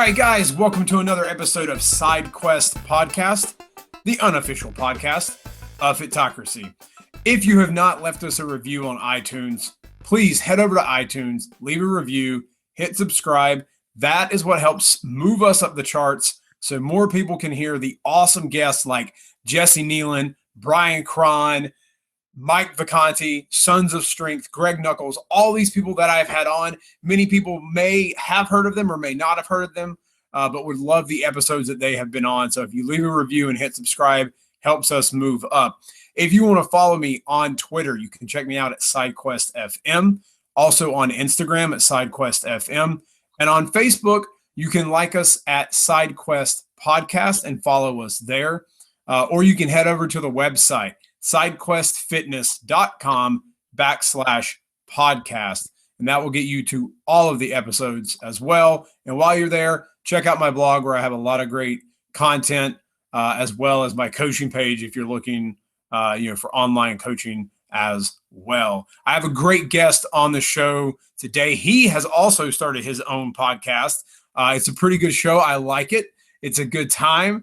right, guys, welcome to another episode of SideQuest Podcast, the unofficial podcast of Fitocracy. If you have not left us a review on iTunes, please head over to iTunes, leave a review, hit subscribe. That is what helps move us up the charts so more people can hear the awesome guests like Jesse Nealon, Brian Cron, Mike Vacanti, Sons of Strength, Greg Knuckles, all these people that I've had on. Many people may have heard of them or may not have heard of them, but would love the episodes that they have been on. So if you leave a review and hit subscribe, helps us move up. If you want to follow me on Twitter, you can check me out at SideQuestFM, also on Instagram at SideQuestFM, and on Facebook, you can like us at SideQuest Podcast and follow us there, or you can head over to the website, sidequestfitness.com/podcast. And that will get you to all of the episodes as well. And while you're there, check out my blog where I have a lot of great content, as well as my coaching page if you're looking for online coaching as well. I have a great guest on the show today. He has also started his own podcast. It's a pretty good show. I like it. It's a good time.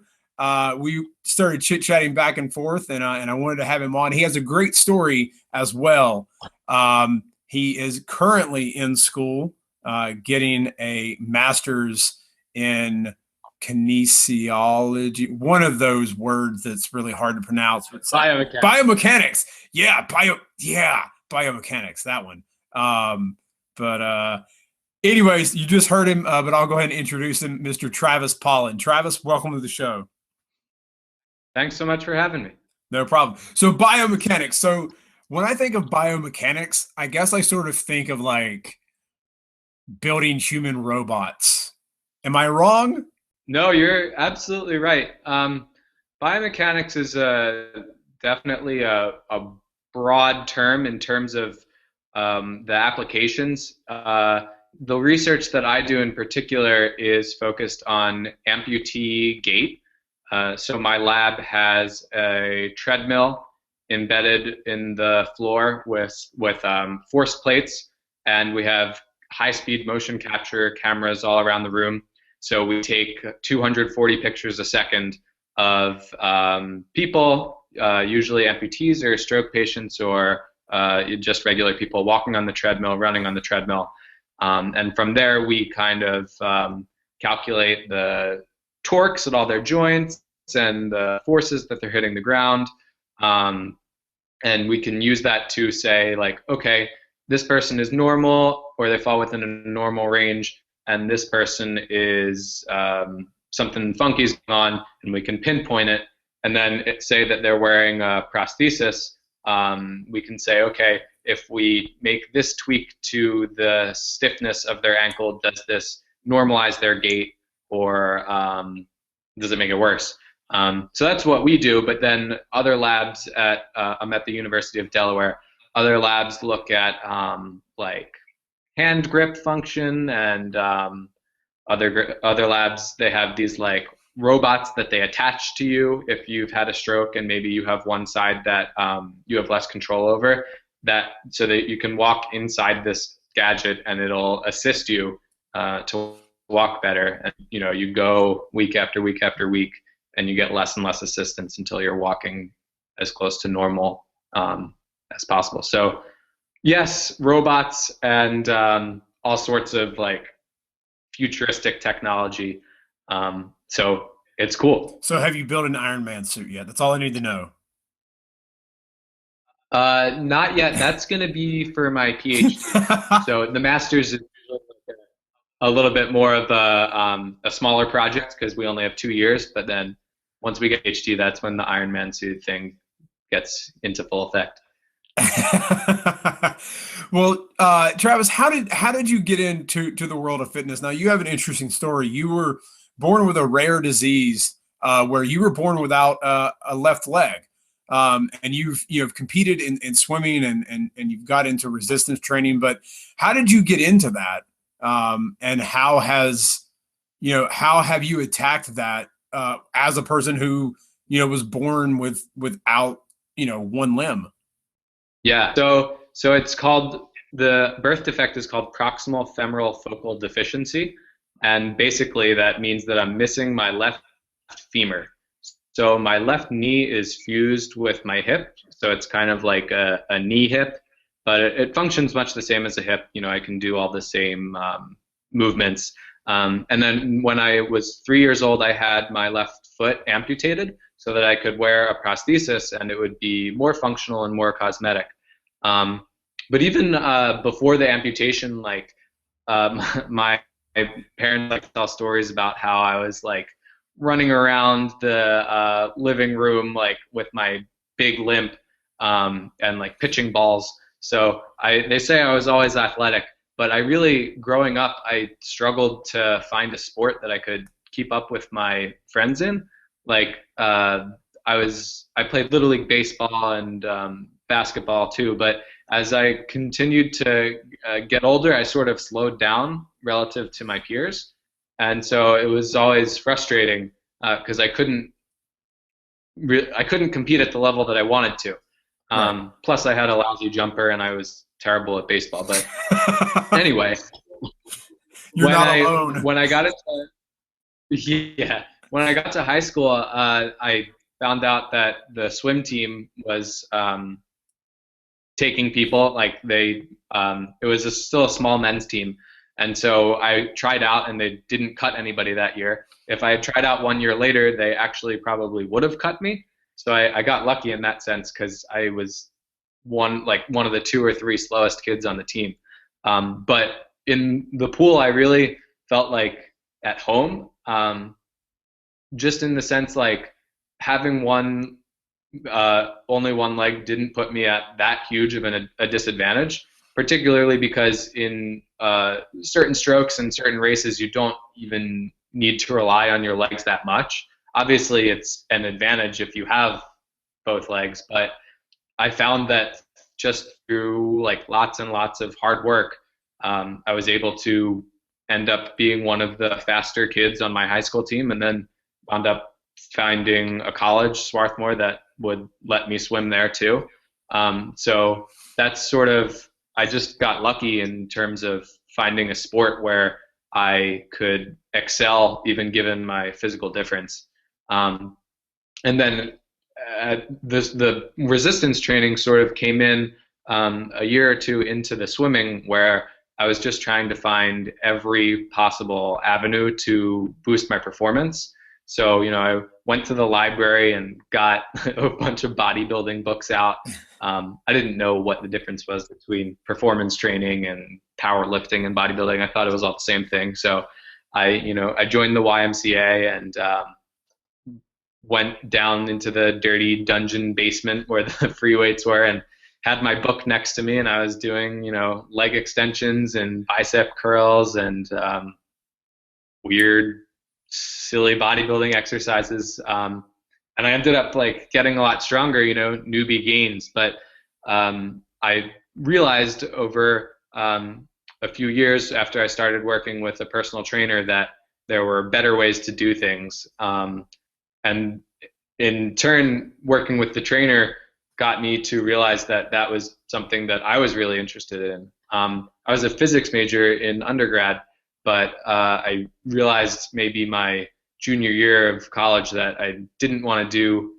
We started chit-chatting back and forth, and I wanted to have him on. He has a great story as well. He is currently in school, getting a master's in kinesiology, one of those words that's really hard to pronounce. Biomechanics. Biomechanics. Biomechanics, that one. Anyways, you just heard him, but I'll go ahead and introduce him, Mr. Travis Pollen. Travis, welcome to the show. Thanks so much for having me. No problem. So biomechanics. So when I think of biomechanics, I guess I sort of think of like building human robots. Am I wrong? No, you're absolutely right. Biomechanics is definitely a broad term in terms of the applications. The research that I do in particular is focused on amputee gait. So my lab has a treadmill embedded in the floor with force plates, and we have high-speed motion capture cameras all around the room. So we take 240 pictures a second of people, usually amputees or stroke patients or just regular people walking on the treadmill, running on the treadmill. And from there, we kind of calculate the torques at all their joints and the forces that they're hitting the ground. And we can use that to say, like, okay, this person is normal, or they fall within a normal range, and this person is something funky is going on, and we can pinpoint it. And then say that they're wearing a prosthesis, we can say, okay, if we make this tweak to the stiffness of their ankle, does this normalize their gait, or does it make it worse? So that's what we do, but then other labs I'm at the University of Delaware, other labs look at like hand grip function, and other labs, they have these like robots that they attach to you if you've had a stroke and maybe you have one side that you have less control over, that so that you can walk inside this gadget and it'll assist you to walk better. And you go week after week after week, and you get less and less assistance until you're walking as close to normal as possible. So yes, robots and all sorts of like futuristic technology. So it's cool. So have you built an Iron Man suit yet? That's all I need to know. Not yet. That's going to be for my PhD. So the master's is a little bit more of a smaller project because we only have 2 years. But then once we get PhD, that's when the Iron Man suit thing gets into full effect. Well, Travis, how did you get into the world of fitness? Now, you have an interesting story. You were born with a rare disease where you were born without a left leg, and you've competed in swimming and you've got into resistance training. But how did you get into that? And how have you attacked that as a person who was born without one limb? Yeah. So it's called, the birth defect is called Proximal Femoral Focal Deficiency. And basically that means that I'm missing my left femur. So my left knee is fused with my hip, so it's kind of like a knee hip, but it functions much the same as a hip. I can do all the same movements. And then when I was 3 years old, I had my left foot amputated so that I could wear a prosthesis and it would be more functional and more cosmetic. But even before the amputation, like my parents like to tell stories about how I was like running around the living room like with my big limp and like pitching balls. So they say I was always athletic, but I really, growing up, I struggled to find a sport that I could keep up with my friends in. Like I played Little League baseball and basketball too, but as I continued to get older, I sort of slowed down relative to my peers. And so it was always frustrating because I couldn't compete at the level that I wanted to. Right. Plus, I had a lousy jumper and I was terrible at baseball. But anyway, You're not alone. When I got to high school, I found out that the swim team was taking people. Like it was still a small men's team. And so I tried out and they didn't cut anybody that year. If I had tried out 1 year later, they actually probably would have cut me. So I got lucky in that sense because I was one of the 2 or 3 slowest kids on the team. But in the pool, I really felt like at home, just in the sense like having only one leg didn't put me at that huge of a disadvantage, particularly because in certain strokes and certain races, you don't even need to rely on your legs that much. Obviously, it's an advantage if you have both legs, but I found that just through like lots and lots of hard work, I was able to end up being one of the faster kids on my high school team, and then wound up finding a college, Swarthmore, that would let me swim there too. So that's sort of, I just got lucky in terms of finding a sport where I could excel even given my physical difference. And then the resistance training sort of came in a year or two into the swimming, where I was just trying to find every possible avenue to boost my performance. So, I went to the library and got a bunch of bodybuilding books out. I didn't know what the difference was between performance training and powerlifting and bodybuilding. I thought it was all the same thing. So I joined the YMCA and went down into the dirty dungeon basement where the free weights were and had my book next to me, and I was doing, leg extensions and bicep curls and weird, silly bodybuilding exercises. And I ended up like getting a lot stronger, newbie gains. But I realized over a few years after I started working with a personal trainer that there were better ways to do things. And in turn, working with the trainer got me to realize that that was something that I was really interested in. I was a physics major in undergrad, but I realized maybe my junior year of college that I didn't want to do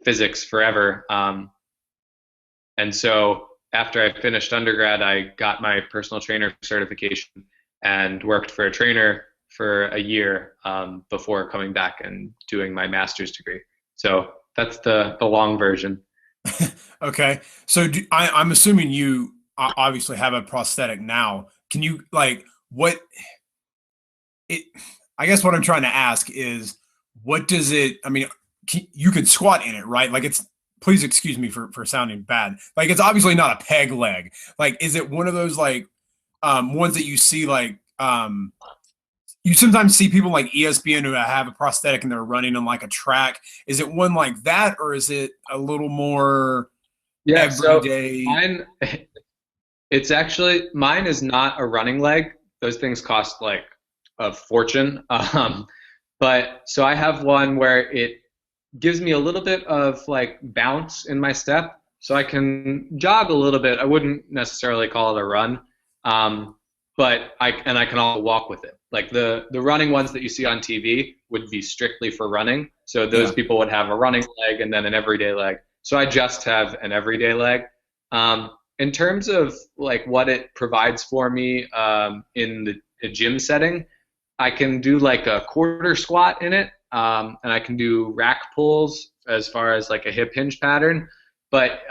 physics forever. And so after I finished undergrad, I got my personal trainer certification and worked for a trainer for a year before coming back and doing my master's degree. So that's the long version. Okay. So I'm assuming you obviously have a prosthetic now. Can you I guess what I'm trying to ask is, what does it, you can squat in it, right? Like please excuse me for sounding bad. Like it's obviously not a peg leg. Like, is it one of those ones that you see you sometimes see people like ESPN who have a prosthetic and they're running on like a track. Is it one like that, or is it a little more everyday? So mine is not a running leg. Those things cost like a fortune. But so I have one where it gives me a little bit of like bounce in my step, so I can jog a little bit. I wouldn't necessarily call it a run. but I can also walk with it. Like the running ones that you see on TV would be strictly for running. So those people would have a running leg and then an everyday leg. So I just have an everyday leg. In terms of like what it provides for me in the gym setting, I can do like a quarter squat in it, and I can do rack pulls as far as like a hip hinge pattern. But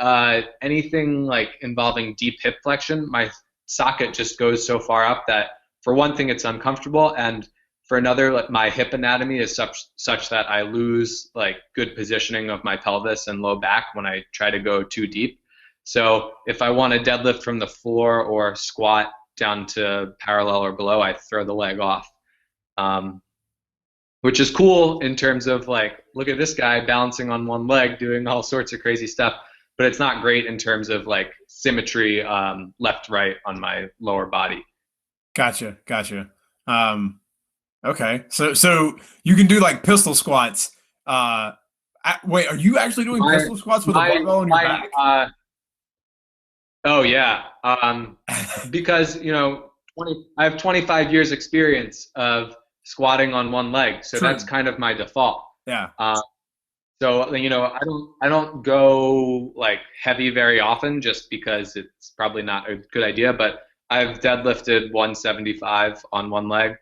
anything like involving deep hip flexion, my socket just goes so far up that for one thing it's uncomfortable, and for another, like, my hip anatomy is such that I lose like good positioning of my pelvis and low back when I try to go too deep. So if I want to deadlift from the floor or squat down to parallel or below, I throw the leg off, which is cool in terms of like, look at this guy balancing on one leg doing all sorts of crazy stuff. But it's not great in terms of like symmetry, left, right on my lower body. Gotcha. Okay. So you can do like pistol squats. Wait, are you actually doing pistol squats with a barbell on your back? Oh yeah. Because I have 25 years experience of squatting on one leg, so that's kind of my default. Yeah. So I don't go like heavy very often just because it's probably not a good idea. But I've deadlifted 175 on one leg,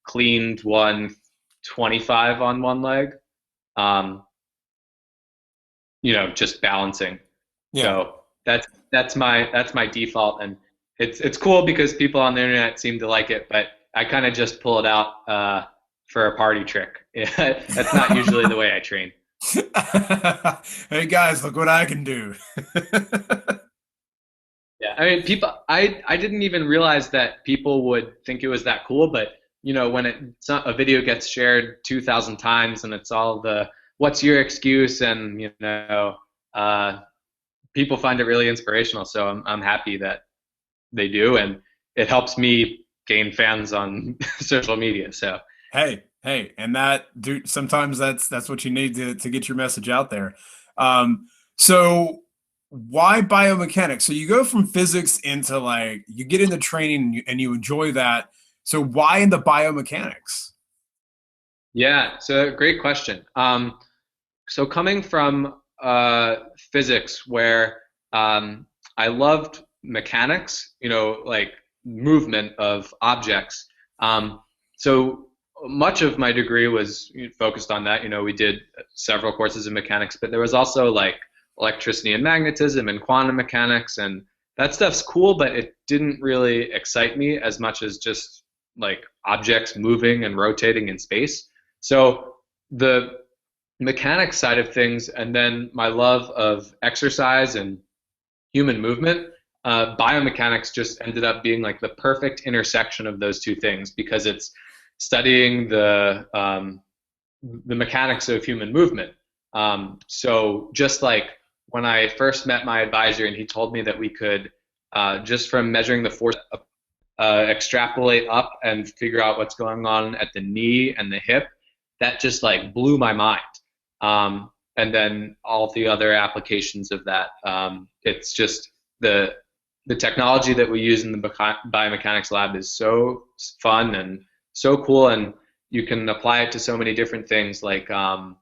cleaned 125 on one leg, just balancing. Yeah. So that's my default, and it's cool because people on the internet seem to like it, but I kind of just pull it out for a party trick. That's not usually the way I train. Hey guys, look what I can do. Yeah, I mean, I didn't even realize that people would think it was that cool, but when a video gets shared 2,000 times and it's all the what's your excuse, and people find it really inspirational. So I'm happy that they do, and it helps me gain fans on social media. So hey, and that, dude, sometimes that's what you need to get your message out there. So why biomechanics? So you go from physics into like, you get into training and you enjoy that. So why in the biomechanics? Yeah, so great question. So coming from physics, where I loved mechanics, like movement of objects. So much of my degree was focused on that. We did several courses in mechanics, but there was also like electricity and magnetism and quantum mechanics, and that stuff's cool, but it didn't really excite me as much as just like objects moving and rotating in space. So the mechanics side of things, and then my love of exercise and human movement, biomechanics just ended up being like the perfect intersection of those two things, because it's studying the mechanics of human movement. So just like when I first met my advisor and he told me that we could, just from measuring the force, extrapolate up and figure out what's going on at the knee and the hip, that just like blew my mind. And then all the other applications of that. It's just the technology that we use in the biomechanics lab is so fun and so cool, and you can apply it to so many different things. Like one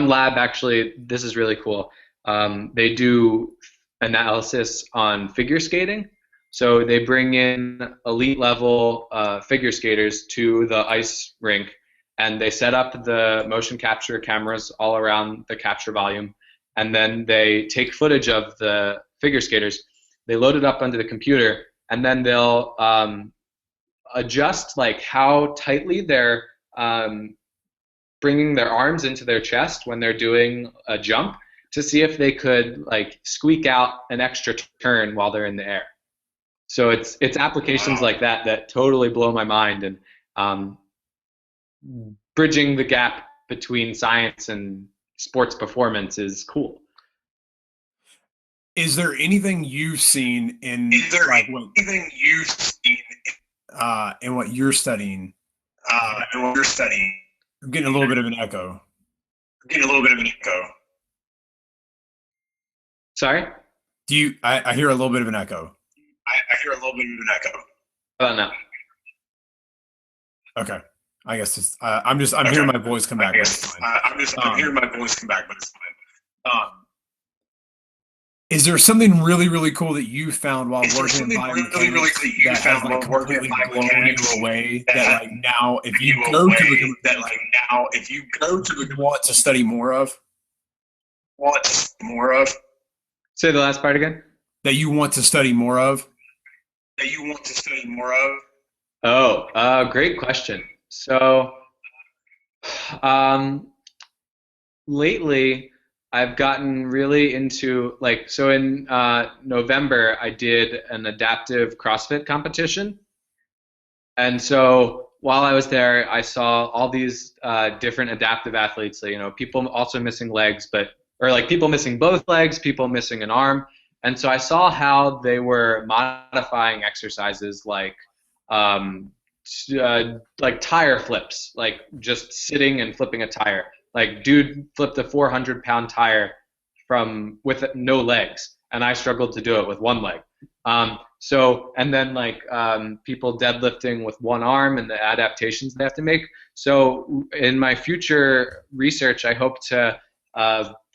lab, actually, this is really cool. They do analysis on figure skating. So they bring in elite level figure skaters to the ice rink, and they set up the motion capture cameras all around the capture volume, and then they take footage of the figure skaters, they load it up onto the computer, and then they'll adjust like how tightly they're bringing their arms into their chest when they're doing a jump, to see if they could like squeak out an extra turn while they're in the air. So it's applications like that totally blow my mind, and bridging the gap between science and sports performance is cool. Is there anything you've seen in in what you're studying? I'm getting a little bit of an echo. Sorry? Do you? I hear a little bit of an echo. I hear a little bit of an echo. Oh no. Okay. I guess I'm hearing my voice come back. I'm hearing my voice come back, but it's fine. Is there something really, really cool that you found while working in biomechanics that has like completely blown you away? That like now, if you go to the want to study more of? Say the last part again. That you want to study more of? Oh, great question. So, lately I've gotten really into so in November I did an adaptive CrossFit competition. And so while I was there, I saw all these different adaptive athletes, people also missing legs, or like people missing both legs, people missing an arm. And so I saw how they were modifying exercises like tire flips, like just sitting and flipping a tire. Like dude flipped a 400-pound tire with no legs, and I struggled to do it with one leg. And then people deadlifting with one arm and the adaptations they have to make. So in my future research, I hope to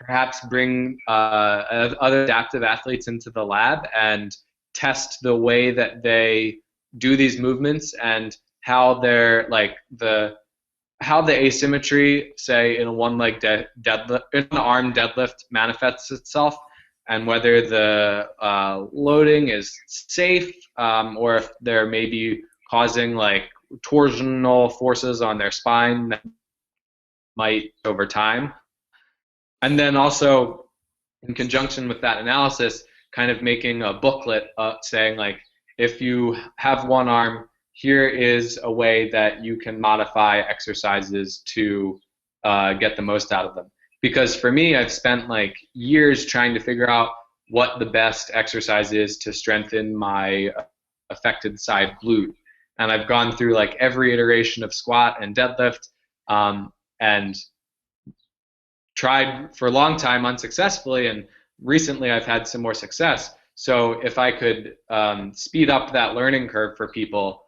perhaps bring other adaptive athletes into the lab and test the way that they do these movements and how they're how the asymmetry, say in a one-leg deadlift, in an arm deadlift, manifests itself, and whether the loading is safe, or if they're maybe causing torsional forces on their spine that might over time. And then also, in conjunction with that analysis, kind of making a booklet saying if you have one arm, here is a way that you can modify exercises to get the most out of them. Because for me, I've spent years trying to figure out what the best exercise is to strengthen my affected side glute. And I've gone through every iteration of squat and deadlift, and tried for a long time unsuccessfully, and recently I've had some more success. So if I could speed up that learning curve for people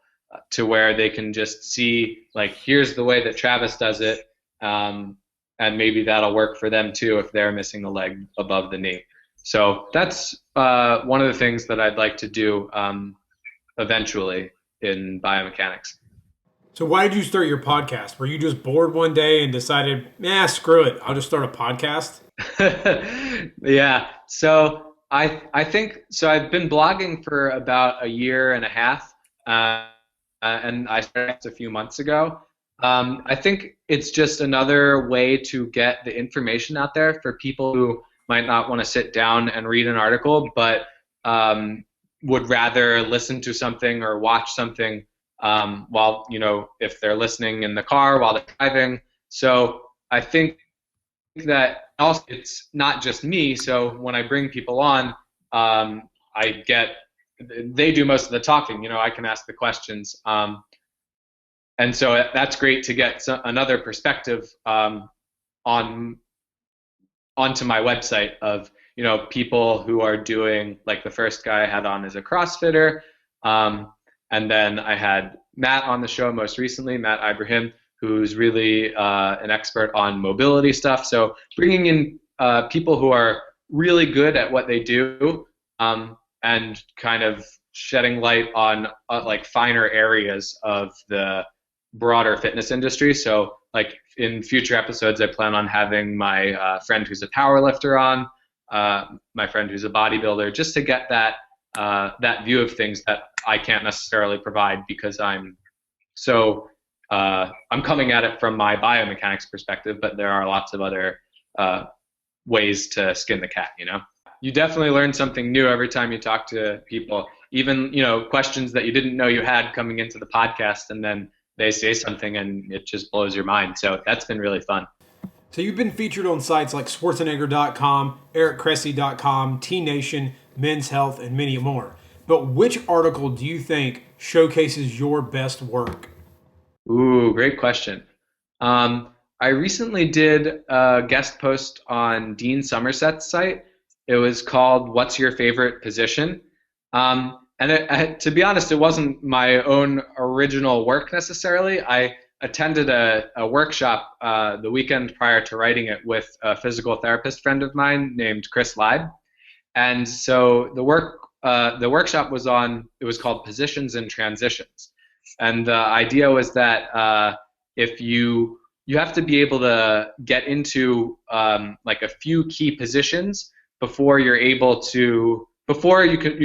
to where they can just see here's the way that Travis does it, and maybe that'll work for them too if they're missing the leg above the knee. So that's one of the things that I'd like to do eventually in biomechanics. So why did you start your podcast? Were you just bored one day and decided, screw it, I'll just start a podcast? Yeah. So I think so. I've been blogging for about a year and a half, and I started a few months ago. I think it's just another way to get the information out there for people who might not want to sit down and read an article, but would rather listen to something or watch something while, if they're listening in the car while they're driving. So I think that also it's not just me. So when I bring people on, they do most of the talking. I can ask the questions. And so that's great to get another perspective onto my website of people who are doing, the first guy I had on is a CrossFitter, and then I had Matt on the show most recently, Matt Ibrahim, who's really an expert on mobility stuff. So bringing in people who are really good at what they do, and kind of shedding light on finer areas of the broader fitness industry. So in future episodes, I plan on having my friend who's a power lifter on, my friend who's a bodybuilder, just to get that view of things that I can't necessarily provide because I'm coming at it from my biomechanics perspective, but there are lots of other ways to skin the cat, You definitely learn something new every time you talk to people, even, questions that you didn't know you had coming into the podcast, and then they say something and it just blows your mind. So that's been really fun. So you've been featured on sites like Schwarzenegger.com, EricCressy.com, T-Nation, Men's Health, and many more. But which article do you think showcases your best work? Ooh, great question. I recently did a guest post on Dean Somerset's site. It was called "What's Your Favorite Position?" To be honest, it wasn't my own original work necessarily. I attended a workshop the weekend prior to writing it with a physical therapist friend of mine named Chris Leib. And so the workshop was called Positions and Transitions. And the idea was that if you have to be able to get into like a few key positions before you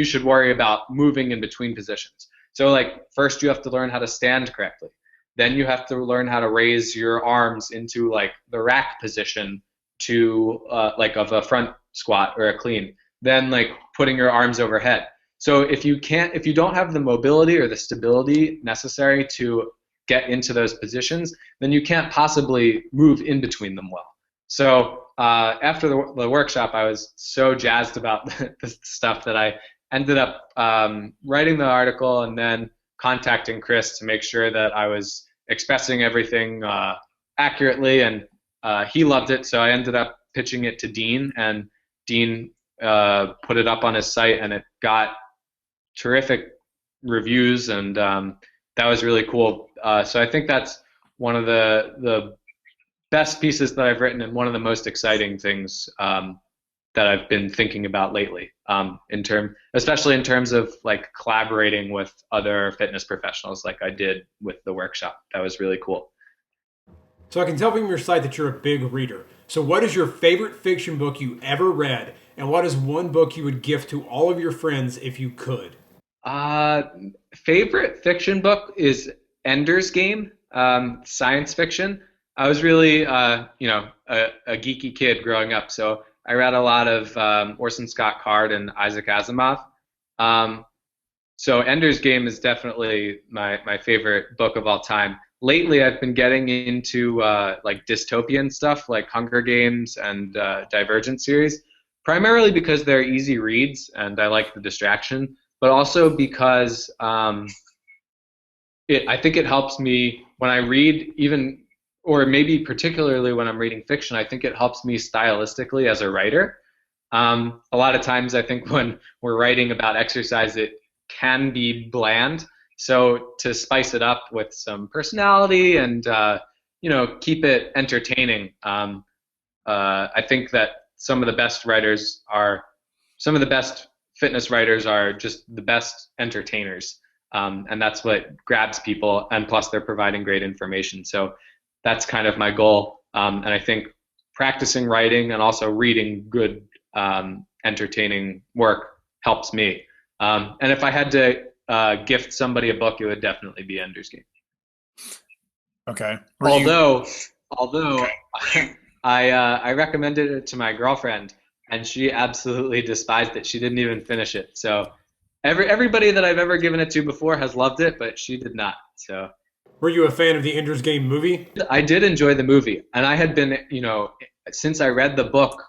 should worry about moving in between positions. So like first you have to learn how to stand correctly. Then you have to learn how to raise your arms into like the rack position to like of a front squat or a clean. Then like putting your arms overhead. So if you don't have the mobility or the stability necessary to get into those positions, then you can't possibly move in between them well. So after the workshop, I was so jazzed about the stuff that I ended up writing the article and then contacting Chris to make sure that I was expressing everything accurately, and he loved it. So I ended up pitching it to Dean, and Dean put it up on his site, and it got terrific reviews, and that was really cool. So I think that's one of the best pieces that I've written, and one of the most exciting things that I've been thinking about lately, especially in terms of like collaborating with other fitness professionals like I did with the workshop. That was really cool. So I can tell from your site that you're a big reader. So what is your favorite fiction book you ever read, and what is one book you would gift to all of your friends if you could? Favorite fiction book is Ender's Game, science fiction. I was really, a geeky kid growing up, so I read a lot of Orson Scott Card and Isaac Asimov. So Ender's Game is definitely my favorite book of all time. Lately, I've been getting into like dystopian stuff, like Hunger Games and Divergent series, primarily because they're easy reads and I like the distraction, but also because I think it helps me when I read, even, or maybe particularly when I'm reading fiction. I think it helps me stylistically as a writer. A lot of times I think when we're writing about exercise, it can be bland. So to spice it up with some personality and keep it entertaining, I think that some of the best fitness writers are just the best entertainers, and that's what grabs people. And plus, they're providing great information. So that's kind of my goal. And I think practicing writing and also reading good, entertaining work helps me. And if I had to gift somebody a book, it would definitely be Ender's Game. Okay. Although I recommended it to my girlfriend, and she absolutely despised it. She didn't even finish it. So everybody that I've ever given it to before has loved it, but she did not. So. Were you a fan of the Ender's Game movie? I did enjoy the movie, and I had been, since I read the book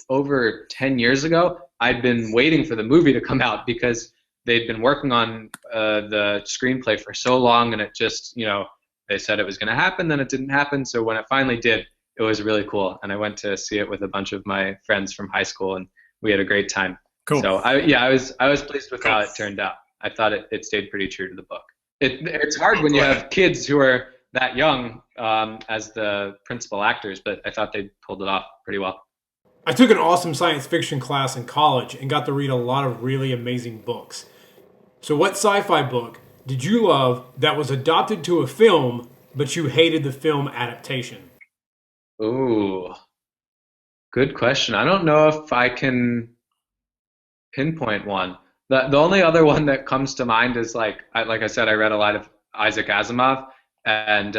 over 10 years ago, I'd been waiting for the movie to come out because they'd been working on the screenplay for so long, and it just, they said it was going to happen, then it didn't happen. So when it finally did, it was really cool, and I went to see it with a bunch of my friends from high school, and we had a great time. Cool. So I was pleased with how it turned out. I thought it stayed pretty true to the book. It's hard when you have kids who are that young as the principal actors, but I thought they pulled it off pretty well. I took an awesome science fiction class in college and got to read a lot of really amazing books. So what sci-fi book did you love that was adopted to a film, but you hated the film adaptation? Ooh, good question. I don't know if I can pinpoint one. The only other one that comes to mind is like I said, I read a lot of Isaac Asimov, and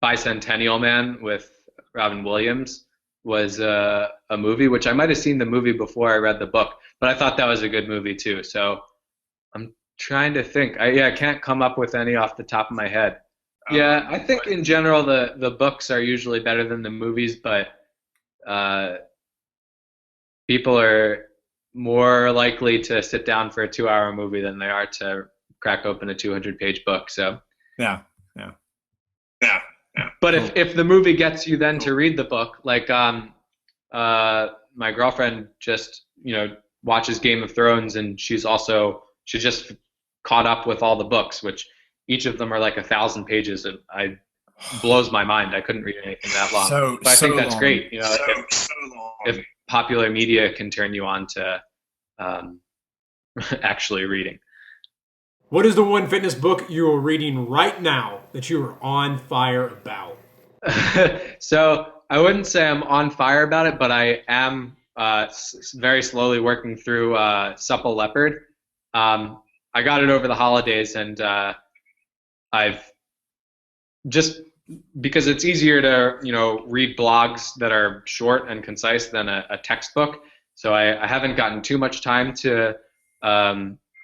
Bicentennial Man with Robin Williams was a movie, which I might have seen the movie before I read the book, but I thought that was a good movie too. So I'm trying to think. I can't come up with any off the top of my head. Yeah, I think in general the books are usually better than the movies, but people are more likely to sit down for a 2-hour movie than they are to crack open a 200-page book. So yeah. But if the movie gets you then to read the book, like my girlfriend just, watches Game of Thrones, and she just caught up with all the books, which each of them are like 1,000 pages, and blows my mind. I couldn't read anything that long. But I think that's great. If popular media can turn you on to actually reading. What is the one fitness book you are reading right now that you are on fire about? So I wouldn't say I'm on fire about it, but I am very slowly working through Supple Leopard. I got it over the holidays, and I've just, because it's easier to read blogs that are short and concise than a textbook. So I haven't gotten too much time to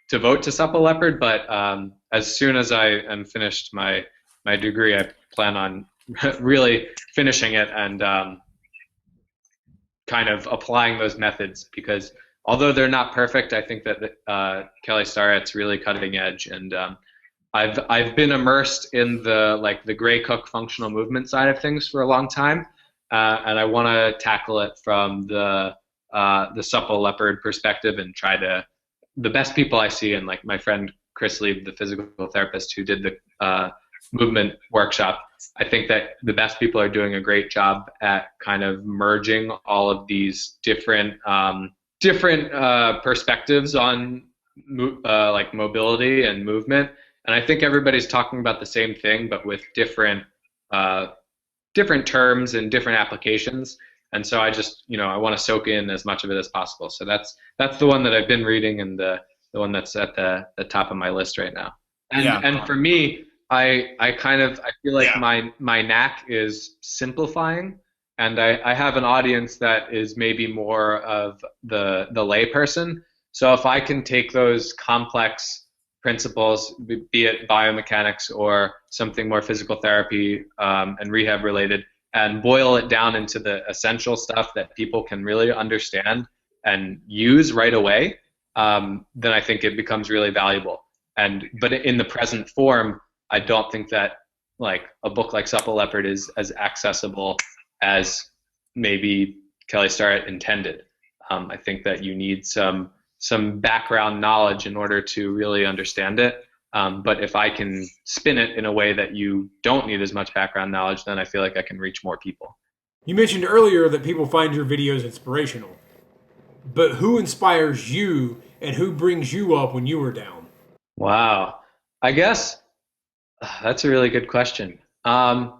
devote to Supple Leopard, but as soon as I am finished my degree, I plan on really finishing it and kind of applying those methods, because although they're not perfect, I think that Kelly Starrett's really cutting edge, and I've been immersed in the Gray Cook functional movement side of things for a long time, and I want to tackle it from the Supple Leopard perspective and try to, the best people I see, and like my friend Chris Lieb, the physical therapist who did the movement workshop, I think that the best people are doing a great job at kind of merging all of these different perspectives on like mobility and movement. And I think everybody's talking about the same thing, but with different terms and different applications. And so I just, I want to soak in as much of it as possible. So that's the one that I've been reading, and the one that's at the top of my list right now. And for me, I feel like my knack is simplifying, and I have an audience that is maybe more of the lay person. So if I can take those complex principles, be it biomechanics or something more physical therapy and rehab related, and boil it down into the essential stuff that people can really understand and use right away, then I think it becomes really valuable. But in the present form, I don't think that like a book like Supple Leopard is as accessible as maybe Kelly Starrett intended. I think that you need some background knowledge in order to really understand it. But if I can spin it in a way that you don't need as much background knowledge, then I feel like I can reach more people. You mentioned earlier that people find your videos inspirational. But who inspires you, and who brings you up when you were down? Wow. I guess that's a really good question. Probably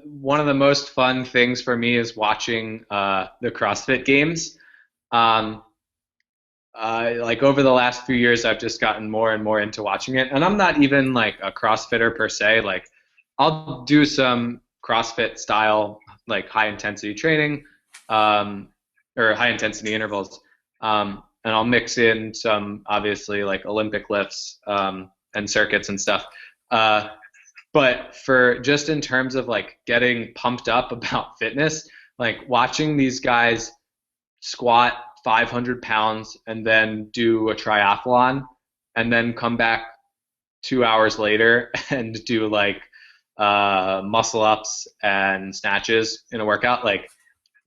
one of the most fun things for me is watching the CrossFit Games. Like over the last few years, I've just gotten more and more into watching it. And I'm not even like a CrossFitter per se. Like I'll do some CrossFit style, like high intensity training, or high intensity intervals. And I'll mix in some obviously like Olympic lifts, and circuits and stuff. But for just in terms of like getting pumped up about fitness, like watching these guys squat 500 pounds and then do a triathlon and then come back 2 hours later and do like muscle ups and snatches in a workout, like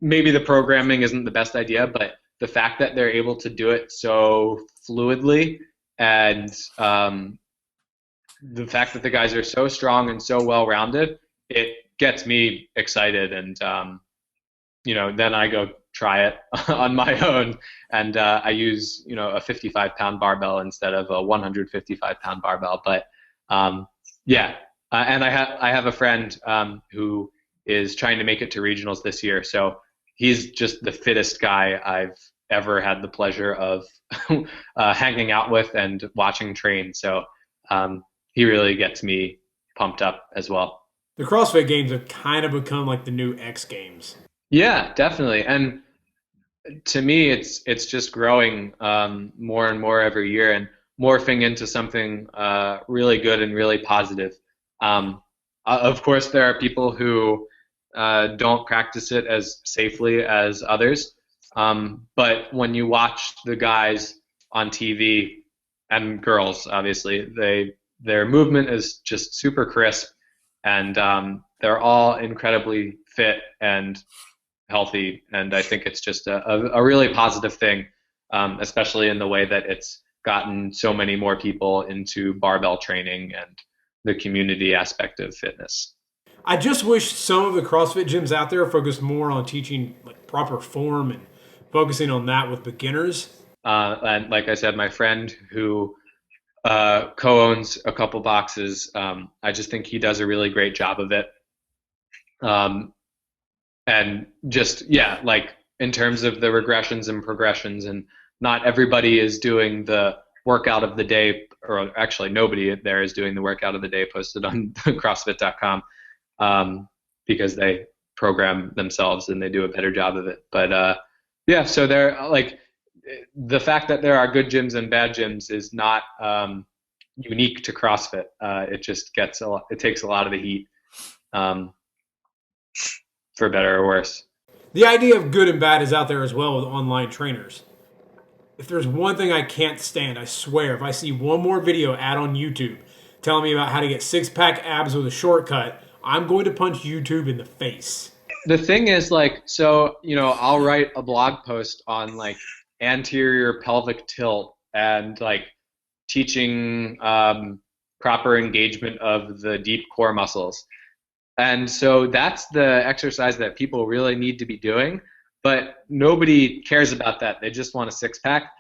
maybe the programming isn't the best idea, but the fact that they're able to do it so fluidly, and the fact that the guys are so strong and so well-rounded, it gets me excited. And then I go try it on my own, and I use a 55-pound barbell instead of a 155-pound barbell. But and I have a friend who is trying to make it to regionals this year, so he's just the fittest guy I've ever had the pleasure of hanging out with and watching train. So he really gets me pumped up as well. The CrossFit Games have kind of become like the new X Games. Yeah, definitely. And to me, it's just growing more and more every year, and morphing into something really good and really positive. Of course, there are people who don't practice it as safely as others. But when you watch the guys on TV, and girls, obviously, their movement is just super crisp, and they're all incredibly fit and healthy. And I think it's just a really positive thing, especially in the way that it's gotten so many more people into barbell training and the community aspect of fitness. I just wish some of the CrossFit gyms out there focused more on teaching like proper form and focusing on that with beginners. And like I said, my friend who co-owns a couple boxes, I just think he does a really great job of it. And just, yeah, like in terms of the regressions and progressions, and not everybody is doing the workout of the day, or actually nobody there is doing the workout of the day posted on CrossFit.com, because they program themselves and they do a better job of it. But yeah, so they're like, the fact that there are good gyms and bad gyms is not unique to CrossFit. It just it takes a lot of the heat, for better or worse. The idea of good and bad is out there as well with online trainers. If there's one thing I can't stand, I swear, if I see one more video ad on YouTube telling me about how to get six-pack abs with a shortcut, I'm going to punch YouTube in the face. The thing is, like, so, I'll write a blog post on, like, anterior pelvic tilt and, like, teaching proper engagement of the deep core muscles. And so that's the exercise that people really need to be doing, but nobody cares about that. They just want a six-pack.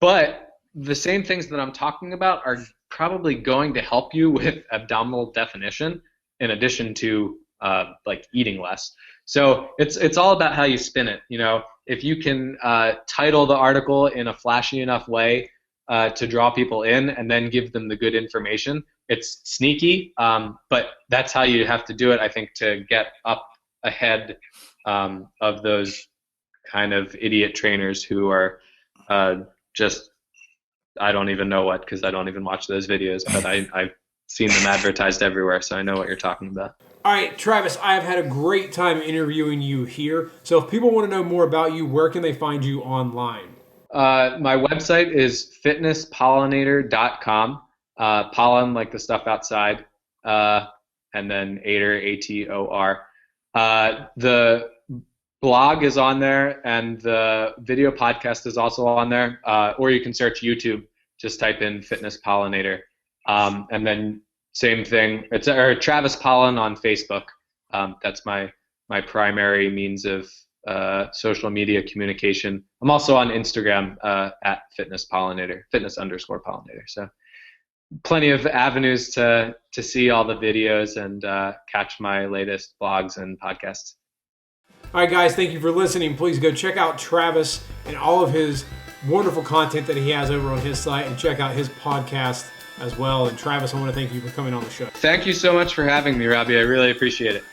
But the same things that I'm talking about are probably going to help you with abdominal definition, in addition to like eating less. So it's all about how you spin it. If you can title the article in a flashy enough way to draw people in, and then give them the good information, it's sneaky, but that's how you have to do it, I think, to get up ahead of those kind of idiot trainers who are just, I don't even know what, because I don't even watch those videos, but I've seen them advertised everywhere, so I know what you're talking about. All right, Travis, I have had a great time interviewing you here. So if people want to know more about you, where can they find you online? My website is fitnesspollenator.com. Pollen, like the stuff outside, and then ator, A-T-O-R. The blog is on there, and the video podcast is also on there. Or you can search YouTube, just type in Fitness Pollenator. And then same thing, it's Travis Pollen on Facebook. That's my primary means of social media communication. I'm also on Instagram at Fitness Pollenator, Fitness_Pollenator. So plenty of avenues to see all the videos and catch my latest blogs and podcasts. All right, guys, thank you for listening. Please go check out Travis and all of his wonderful content that he has over on his site, and check out his podcast as well. And Travis, I want to thank you for coming on the show. Thank you so much for having me, Robbie. I really appreciate it.